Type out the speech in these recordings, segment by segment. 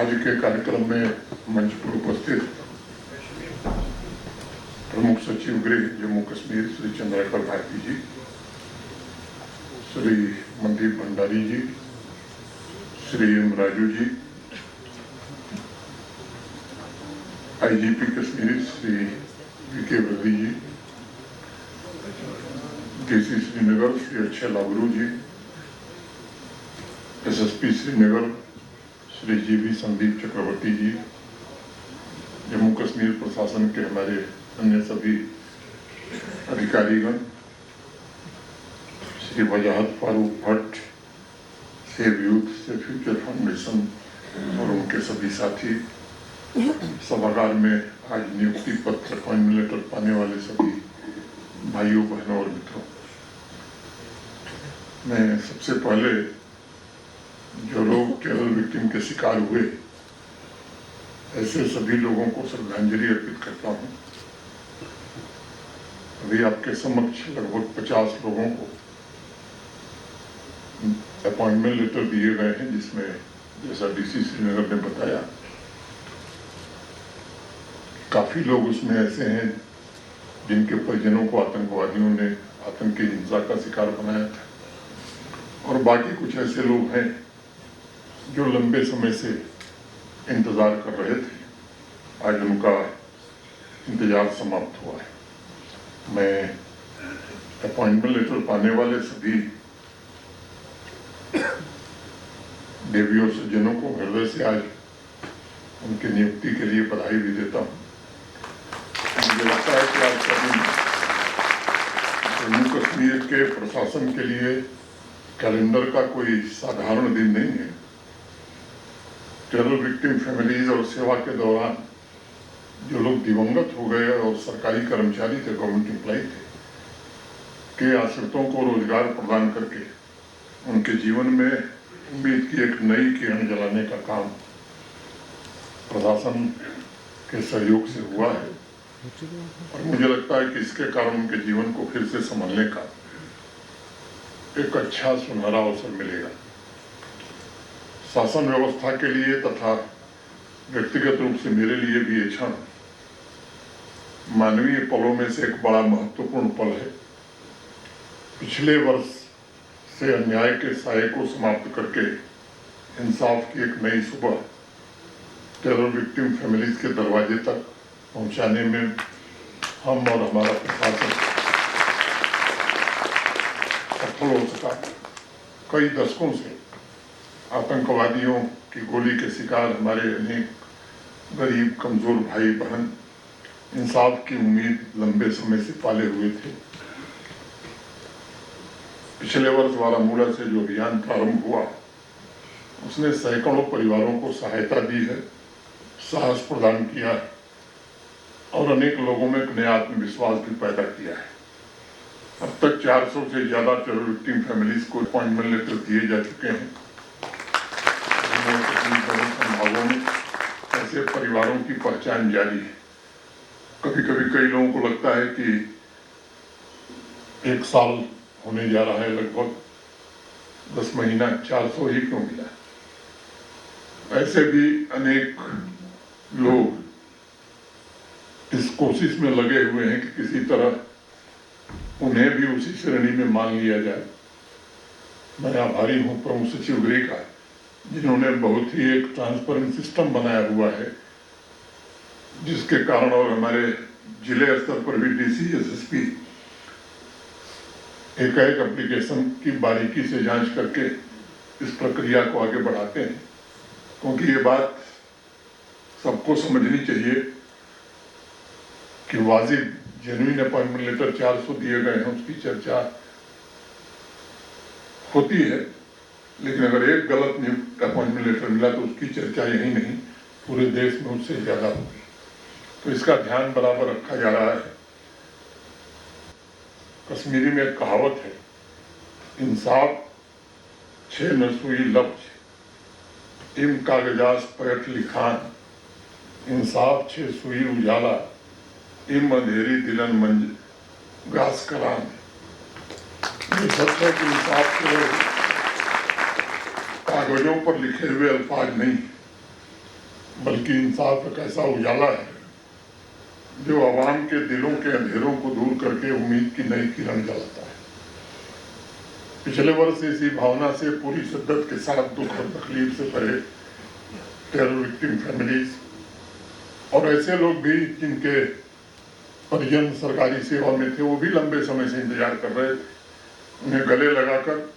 आज के कार्यक्रम में मंच पर उपस्थित प्रमुख सचिव गृह जम्मू कश्मीर श्री चंद्रशेखर भारती जी, श्री मनदीप भंडारी जी, Shri M Raju ji, IGP Kashmir Shri VK वर्दी जी, डीसी श्रीनगर श्री अक्षय लावरू जी, एसएसपी श्रीनगर श्री जीवी संदीप चक्रवर्ती जी, जम्मू कश्मीर प्रशासन के हमारे अन्य सभी अधिकारीगण, श्री वजाहत फारूक भट्ट, सेव यूथ से फ्यूचर फाउंडेशन और उनके सभी साथी, सभागार में आज नियुक्ति पत्र अपॉइंटमेंट लेटर पाने वाले सभी भाइयों बहनों और मित्रों, मैं सबसे पहले जो लोग टेरर विक्टिम के शिकार हुए ऐसे सभी लोगों को श्रद्धांजलि अर्पित करता हूँ। अभी आपके समक्ष लगभग 50 लोगों को अपॉइंटमेंट लेटर दिए गए हैं, जिसमें जैसा डीसी श्रीनगर ने बताया काफी लोग उसमें ऐसे हैं जिनके परिजनों को आतंकवादियों ने आतंकी हिंसा का शिकार बनाया था, और बाकी कुछ ऐसे लोग हैं जो लंबे समय से इंतजार कर रहे थे। आज उनका इंतजार समाप्त हुआ है। मैं अपॉइंटमेंट लेटर पाने वाले सभी देवी और सज्जनों को हृदय से आज उनकी नियुक्ति के लिए बधाई भी देता हूँ। मुझे लगता है कि आज का दिन जम्मू कश्मीर के प्रशासन के लिए कैलेंडर का कोई साधारण दिन नहीं है। टेरर विक्टिम फैमिलीज और सेवा के दौरान जो लोग दिवंगत हो गए और सरकारी कर्मचारी थे, गवर्नमेंट एम्प्लॉय थे, के आश्रितों को रोजगार प्रदान करके उनके जीवन में उम्मीद की एक नई किरण जलाने का काम प्रशासन के सहयोग से हुआ है, और मुझे लगता है कि इसके कारण उनके जीवन को फिर से संभालने का एक अच्छा सुनहरा अवसर मिलेगा। शासन व्यवस्था के लिए तथा व्यक्तिगत रूप से मेरे लिए भी ये क्षण मानवीय पलों में से एक बड़ा महत्वपूर्ण पल है। पिछले वर्ष से अन्याय के साये को समाप्त करके इंसाफ की एक नई सुबह टेरर विक्टिम फैमिलीज के दरवाजे तक पहुंचाने में हम और हमारा प्रशासन सफल हो सका। कई दशकों से आतंकवादियों की गोली के शिकार हमारे अनेक गरीब कमजोर भाई बहन इंसाफ की उम्मीद लंबे समय से पाले हुए थे। पिछले वर्ष बारामूला से जो अभियान प्रारंभ हुआ उसने सैकड़ों परिवारों को सहायता दी है, साहस प्रदान किया है और अनेक लोगों में एक नया आत्मविश्वास भी पैदा किया है। अब तक 400 से ज्यादा टेरर विक्टिम फैमिलीज को अपॉइंटमेंट लेटर दिए जा चुके हैं। संभागों में ऐसे परिवारों की पहचान जारी है। कभी कभी कई लोगों को लगता है कि 1 साल होने जा रहा है, लगभग 10 महीना 400 ही क्यों मिला। ऐसे भी अनेक लोग इस कोशिश में लगे हुए हैं कि किसी तरह उन्हें भी उसी श्रेणी में मान लिया जाए। मैं आभारी हूँ प्रमुख सचिव गृह का, जिन्होंने बहुत ही एक ट्रांसपेरेंट सिस्टम बनाया हुआ है, जिसके कारण और हमारे जिले स्तर पर भी डीसी एसएसपी एक एप्लीकेशन की बारीकी से जांच करके इस प्रक्रिया को आगे बढ़ाते हैं, क्योंकि ये बात सबको समझनी चाहिए कि वाजिब जेन्युइन अपॉइंटमेंट लेटर 400 दिए गए हैं, उसकी चर्चा होती है, लेकिन अगर एक गलत नियुक्त अपॉइंटमेंट लेटर मिला तो उसकी चर्चा यही नहीं पूरे देश में उससे ज्यादा होगी। तो इसका ध्यान बराबर रखा जा रहा है। कश्मीरी में एक कहावत है, इंसाफ छे न सुई लफ्ज इम कागजास पयट लिखान, इंसाफ छे सुई उजाला इम अंधेरी दिलन मंज गास करान। ये सच है कि इंसाफ केवल कागजों पर लिखे हुए अल्फाज नहीं, बल्कि इंसाफ एक ऐसा उजाला है जो आवाम के दिलों के अंधेरों को दूर करके उम्मीद की नई किरण जलाता है। पिछले वर्ष इसी भावना से पूरी शिद्दत के साथ दुख और तकलीफ से भरे टेरर विक्टिम फैमिलीज और ऐसे लोग भी जिनके परिजन सरकारी सेवा में थे, वो भी लंबे समय से इंतजार कर रहे थे। उन्हें गले लगाकर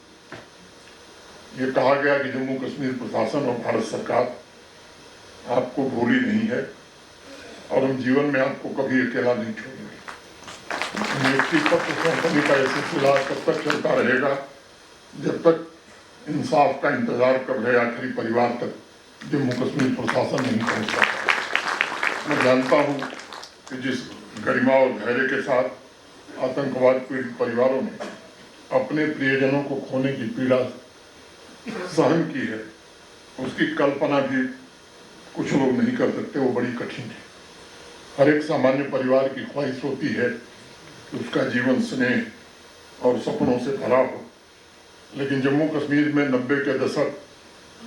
ये कहा गया कि जम्मू कश्मीर प्रशासन और भारत सरकार आपको भूली नहीं है और हम जीवन में आपको कभी अकेला नहीं छोड़ेंगे। नियुक्ति पत्र सौंपने का यह सिलसिला तब तक चलता रहेगा जब तक इंसाफ का इंतजार कर रहे आखिरी परिवार तक जम्मू कश्मीर प्रशासन नहीं पहुंच पाता। मैं जानता हूं कि जिस गरिमा और धैर्य के साथ आतंकवाद पीड़ित परिवारों ने अपने प्रियजनों को खोने की पीड़ा सहन की है, उसकी कल्पना भी कुछ लोग नहीं कर सकते। वो बड़ी कठिन है। हर एक सामान्य परिवार की ख्वाहिश होती है कि उसका जीवन स्नेह और सपनों से भरा हो, लेकिन जम्मू कश्मीर में 90 के दशक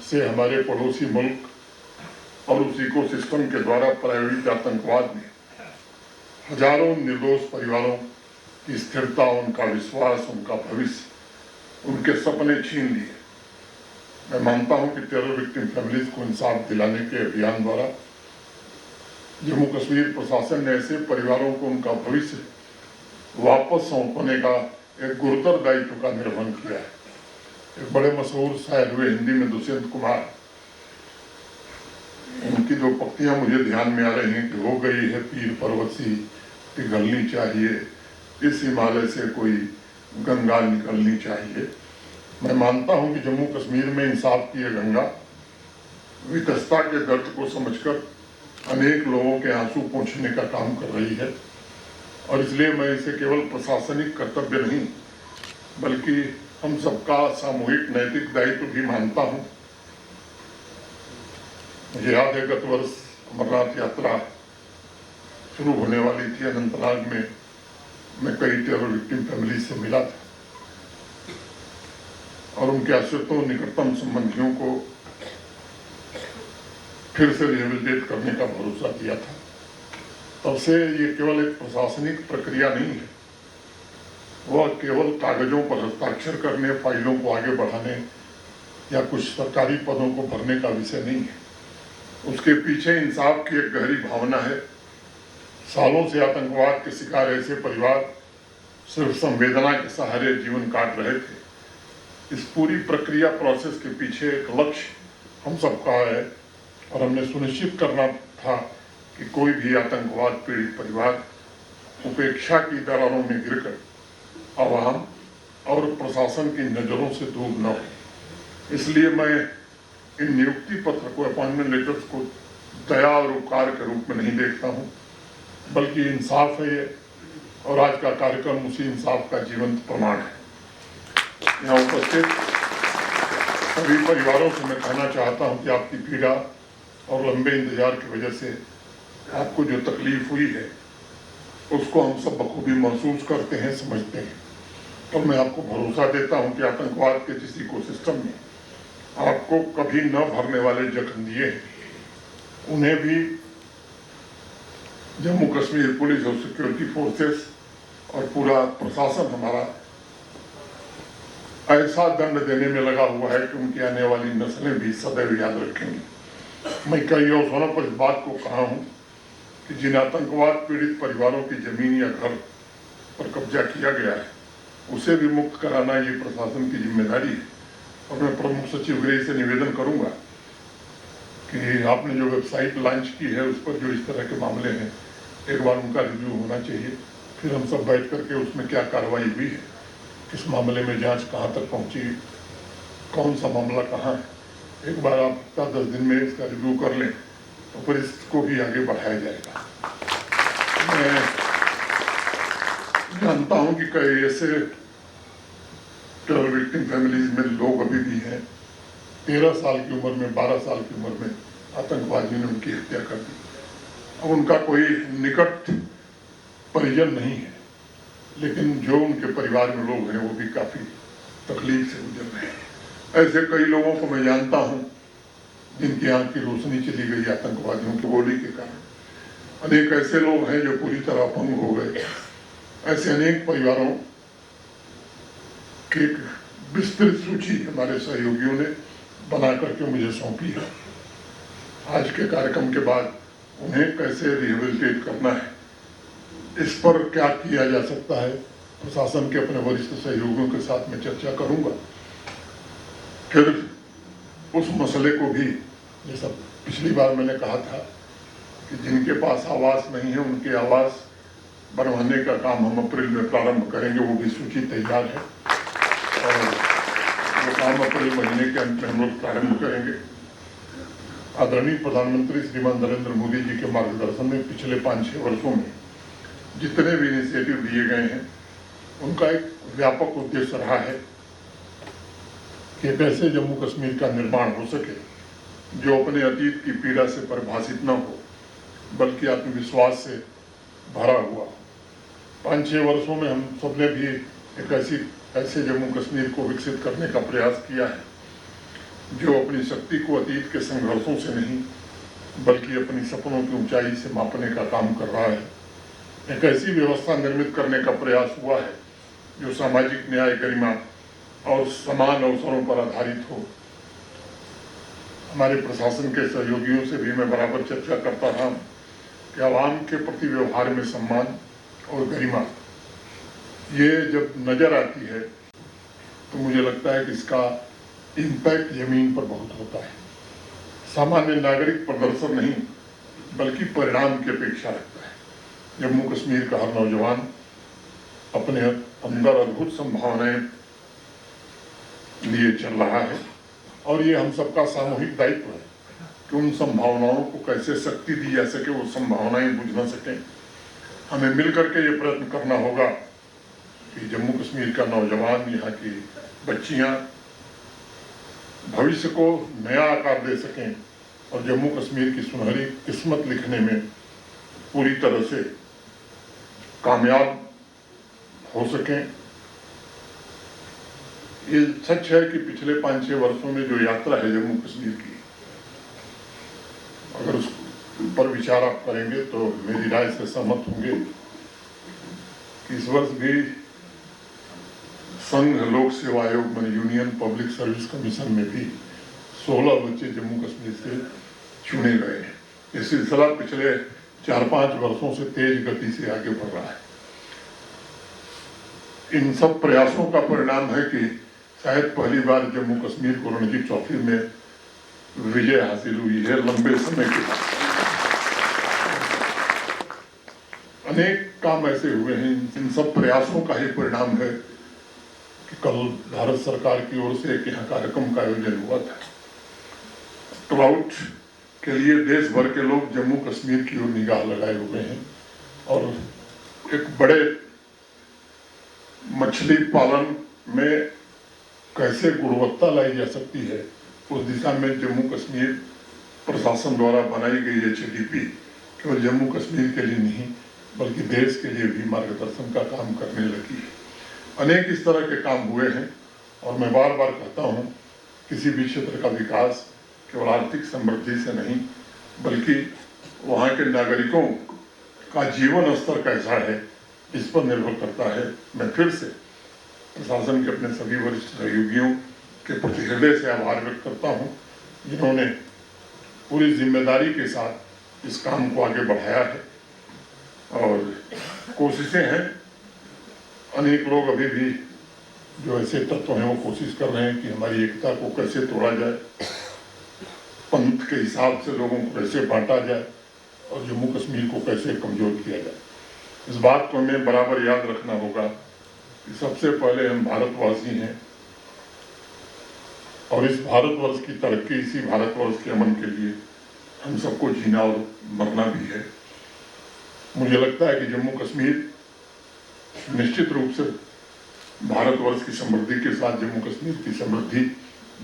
से हमारे पड़ोसी मुल्क और उस इकोसिस्टम के द्वारा प्रायोजित आतंकवाद ने हजारों निर्दोष परिवारों की स्थिरता, उनका विश्वास, उनका भविष्य, उनके सपने छीन लिए। मैं मानता हूं कि टेरर विक्टिम फैमिलीज को इंसाफ दिलाने के अभियान द्वारा जम्मू कश्मीर प्रशासन ने ऐसे परिवारों को उनका भविष्य वापस सौंपने का एक गुरुतर दायित्व का निर्वहन किया है। एक बड़े मशहूर शायर हुए हिंदी में दुष्यंत कुमार, उनकी दो पंक्तियां मुझे ध्यान में आ रही हैं कि हो गई है पीर परवसी, पिघलनी चाहिए, इस हिमालय से कोई गंगा निकलनी चाहिए। मैं मानता हूं कि जम्मू कश्मीर में इंसाफ की यह गंगा वितस्ता के दर्द को समझकर अनेक लोगों के आंसू पोंछने का काम कर रही है और इसलिए मैं इसे केवल प्रशासनिक कर्तव्य नहीं बल्कि हम सबका सामूहिक नैतिक दायित्व भी मानता हूं। मुझे याद है गत वर्ष अमरनाथ यात्रा शुरू होने वाली थी। अनंतनाग में मैं कई टेरर विक्टिम फैमिली से मिला था और उनके आश्रितों, निकटतम संबंधियों को फिर से रिहेबिलिटेट करने का भरोसा दिया था। तब से ये केवल एक प्रशासनिक प्रक्रिया नहीं है, वह केवल कागजों पर हस्ताक्षर करने, फाइलों को आगे बढ़ाने या कुछ सरकारी पदों को भरने का विषय नहीं है। उसके पीछे इंसाफ की एक गहरी भावना है। सालों से आतंकवाद के शिकार ऐसे परिवार सिर्फ संवेदना के सहारे जीवन काट रहे थे। इस पूरी प्रक्रिया प्रोसेस के पीछे एक लक्ष्य हम सबका है और हमने सुनिश्चित करना था कि कोई भी आतंकवाद पीड़ित परिवार उपेक्षा की दरारों में गिरकर आवाम और प्रशासन की नज़रों से दूर न हो। इसलिए मैं इन नियुक्ति पत्र को, अपॉइंटमेंट लेटर्स को दया और उपकार के रूप में नहीं देखता हूँ, बल्कि इंसाफ है ये और आज का कार्यक्रम उसी इंसाफ का जीवंत प्रमाण है। यहाँ उपस्थित सभी परिवारों से मैं कहना चाहता हूँ कि आपकी पीड़ा और लंबे इंतजार की वजह से आपको जो तकलीफ हुई है उसको हम सब बखूबी महसूस करते हैं, समझते हैं। और मैं आपको भरोसा देता हूँ कि आतंकवाद के जिस इकोसिस्टम में आपको कभी न भरने वाले जख्म दिए हैं, उन्हें भी जम्मू कश्मीर पुलिस और सिक्योरिटी फोर्सेस और पूरा प्रशासन हमारा ऐसा दंड देने में लगा हुआ है कि उनकी आने वाली नस्लें भी सदैव याद रखेंगी। मैं कई अवसरों पर इस बात को कहा हूँ कि जिन आतंकवाद पीड़ित परिवारों की जमीन या घर पर कब्जा किया गया है, उसे भी मुक्त कराना ये प्रशासन की जिम्मेदारी है। और मैं प्रमुख सचिव गृह से निवेदन करूंगा कि आपने जो वेबसाइट लॉन्च की है उस पर जो इस तरह के मामले हैं, एक बार उनका रिव्यू होना चाहिए। फिर हम सब बैठ करके उसमें क्या कार्रवाई हुई है, किस मामले में जांच कहाँ तक पहुँची, कौन सा मामला कहाँ है, एक बार आप 10 दिन में इसका रिव्यू कर लें तो फिर इसको भी आगे बढ़ाया जाएगा। मैं जानता हूँ कि कई ऐसे टेरर विक्टिम फैमिलीज में लोग अभी भी हैं 13 साल की उम्र में, 12 साल की उम्र में आतंकवादियों ने उनकी हत्या कर दी। अब उनका कोई निकट परिजन नहीं है, लेकिन जो उनके परिवार में लोग हैं वो भी काफ़ी तकलीफ से गुजर रहे हैं। ऐसे कई लोगों को मैं जानता हूँ, जिनकी आंख की रोशनी चली गई आतंकवादियों की गोली के कारण। अनेक ऐसे लोग हैं जो पूरी तरह अपंग हो गए। ऐसे अनेक परिवारों की एक विस्तृत सूची हमारे सहयोगियों ने बना करके मुझे सौंपी है। आज के कार्यक्रम के बाद उन्हें कैसे रिहेबिलिटेट करना है, इस पर क्या किया जा सकता है, प्रशासन के अपने वरिष्ठ सहयोगियों के साथ में चर्चा करूंगा। फिर उस मसले को भी, जैसा पिछली बार मैंने कहा था कि जिनके पास आवास नहीं है उनके आवास बनवाने का काम हम अप्रैल में प्रारंभ करेंगे। वो भी सूची तैयार है और वो काम अप्रैल महीने के अंत में हम लोग प्रारंभ करेंगे। आदरणीय प्रधानमंत्री श्रीमान नरेंद्र मोदी जी के मार्गदर्शन में पिछले 5-6 वर्षों में जितने भी इनिशिएटिव दिए गए हैं, उनका एक व्यापक उद्देश्य रहा है कि कैसे जम्मू कश्मीर का निर्माण हो सके, जो अपने अतीत की पीड़ा से परिभाषित न हो बल्कि आत्मविश्वास से भरा हुआ। 5-6 वर्षों में हम सबने भी एक ऐसे जम्मू कश्मीर को विकसित करने का प्रयास किया है जो अपनी शक्ति को अतीत के संघर्षों से नहीं बल्कि अपनी सपनों की ऊंचाई से मापने का काम कर रहा है। एक ऐसी व्यवस्था निर्मित करने का प्रयास हुआ है जो सामाजिक न्याय, गरिमा और समान अवसरों पर आधारित हो। हमारे प्रशासन के सहयोगियों से भी मैं बराबर चर्चा करता रहा कि आवाम के प्रति व्यवहार में सम्मान और गरिमा ये जब नजर आती है तो मुझे लगता है कि इसका इम्पैक्ट जमीन पर बहुत होता है। सामान्य नागरिक प्रदर्शन नहीं बल्कि परिणाम की अपेक्षा रखता है। जम्मू कश्मीर का हर नौजवान अपने अंदर अद्भुत संभावनाएं लिए चल रहा है और ये हम सबका सामूहिक दायित्व है कि उन संभावनाओं को कैसे शक्ति दी जा सके, वो संभावनाएं बुझ न सकें। हमें मिलकर के ये प्रयत्न करना होगा कि जम्मू कश्मीर का नौजवान, यहाँ की बच्चियां भविष्य को नया आकार दे सकें और जम्मू कश्मीर की सुनहरी किस्मत लिखने में पूरी तरह से कामयाब हो सकें। ये सच है कि पिछले 5-6 वर्षों में जो यात्रा है जम्मू कश्मीर की, अगर उस पर विचार आप करेंगे तो मेरी राय से सहमत होंगे कि इस वर्ष भी संघ लोक सेवा आयोग में यूनियन पब्लिक सर्विस कमीशन में भी 16 बच्चे जम्मू कश्मीर से चुने गए हैं। ये सिलसिला पिछले 4-5 वर्षों से तेज गति से आगे बढ़ रहा है। इन सब प्रयासों का परिणाम है कि शायद पहली बार जम्मू कश्मीर को रणजी ट्रॉफी में विजय हासिल हुई है लंबे समय के बाद। अनेक काम ऐसे हुए हैं, इन सब प्रयासों का ही परिणाम है कि कल भारत सरकार की ओर से एक यहाँ कार्यक्रम का आयोजन हुआ था। ट्राउट के लिए देश भर के लोग जम्मू कश्मीर की ओर निगाह लगाए हुए हैं और एक बड़े मछली पालन में कैसे गुणवत्ता लाई जा सकती है, उस दिशा में जम्मू कश्मीर प्रशासन द्वारा बनाई गई HDP केवल जम्मू कश्मीर के लिए नहीं बल्कि देश के लिए भी मार्गदर्शन का काम करने लगी है। अनेक इस तरह के काम हुए हैं और मैं बार बार कहता हूँ, किसी भी क्षेत्र का विकास केवल आर्थिक समृद्धि से नहीं बल्कि वहाँ के नागरिकों का जीवन स्तर कैसा है, इस पर निर्भर करता है। मैं फिर से प्रशासन के अपने सभी वरिष्ठ सहयोगियों के प्रति हृदय से आभार व्यक्त करता हूँ, जिन्होंने पूरी जिम्मेदारी के साथ इस काम को आगे बढ़ाया है। और कोशिशें हैं, अनेक लोग अभी भी जो ऐसे तत्व हैं वो कोशिश कर रहे हैं कि हमारी एकता को कैसे तोड़ा जाए, पंथ के हिसाब से लोगों को कैसे बांटा जाए और जम्मू कश्मीर को कैसे कमजोर किया जाए। इस बात को हमें बराबर याद रखना होगा कि सबसे पहले हम भारतवासी हैं और इस भारतवर्ष की तरक्की, इसी भारतवर्ष के अमन के लिए हम सबको जीना और मरना भी है। मुझे लगता है कि जम्मू कश्मीर निश्चित रूप से भारतवर्ष की समृद्धि के साथ जम्मू कश्मीर की समृद्धि,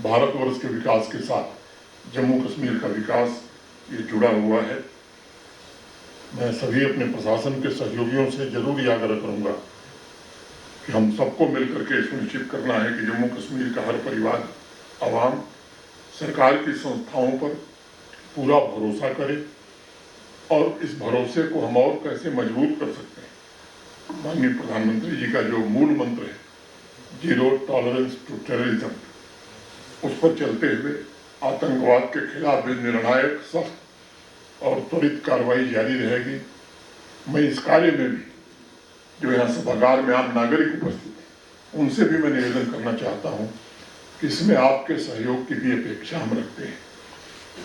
भारतवर्ष के विकास के साथ जम्मू कश्मीर का विकास ये जुड़ा हुआ है। मैं सभी अपने प्रशासन के सहयोगियों से जरूर ये आग्रह करूंगा कि हम सबको मिलकर के सुनिश्चित करना है कि जम्मू कश्मीर का हर परिवार, आवाम सरकार की संस्थाओं पर पूरा भरोसा करें और इस भरोसे को हम और कैसे मजबूत कर सकते हैं। माननीय प्रधानमंत्री जी का जो मूल मंत्र है, जीरो टॉलरेंस टू टेररिज्म, उस पर चलते हुए आतंकवाद के खिलाफ भी निर्णायक, सख्त और त्वरित कार्रवाई जारी रहेगी। मैं इस कार्य में भी जो यहाँ सभागार में आम नागरिक उपस्थित हैं, उनसे भी मैं निवेदन करना चाहता हूँ कि इसमें आपके सहयोग की भी अपेक्षा हम रखते हैं।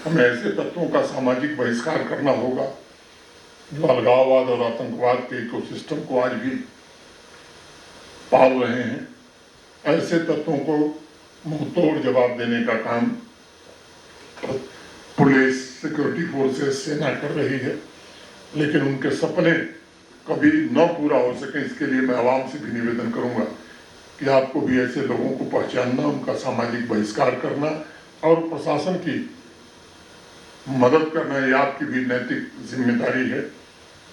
हमें ऐसे तत्वों का सामाजिक बहिष्कार करना होगा जो अलगाववाद और आतंकवाद के इकोसिस्टम को आज भी पाल रहे हैं। ऐसे तत्वों को मुंहतोड़ जवाब देने का काम पुलिस, सिक्योरिटी फोर्सेस, सेना कर रही है, लेकिन उनके सपने कभी न पूरा हो सके, इसके लिए मैं आवाम से भी निवेदन करूंगा कि आपको भी ऐसे लोगों को पहचानना, उनका सामाजिक बहिष्कार करना और प्रशासन की मदद करना, ये आपकी भी नैतिक जिम्मेदारी है।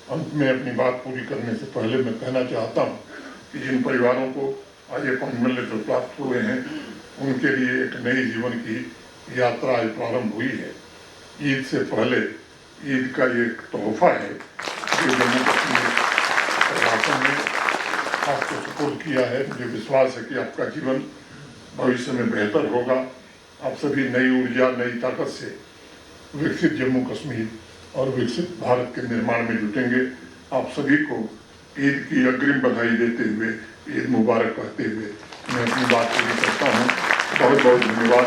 अंत में अपनी बात पूरी करने से पहले मैं कहना चाहता हूँ कि जिन परिवारों को आज अपॉइंटमेंट लेटर प्राप्त हुए हैं, उनके लिए एक नई जीवन की यात्रा आज प्रारंभ हुई है। ईद से पहले ईद का ये एक तोहफा है जो जम्मू कश्मीर प्रशासन ने आपको सपोर्ट किया है। मुझे विश्वास है कि आपका जीवन भविष्य में बेहतर होगा। आप सभी नई ऊर्जा, नई ताकत से विकसित जम्मू कश्मीर और विकसित भारत के निर्माण में जुटेंगे। आप सभी को ईद की अग्रिम बधाई देते हुए, ईद मुबारक कहते हुए मैं अपनी बात पूरी करता हूँ। बहुत बहुत धन्यवाद।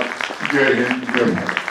जय हिंद, जय भारत।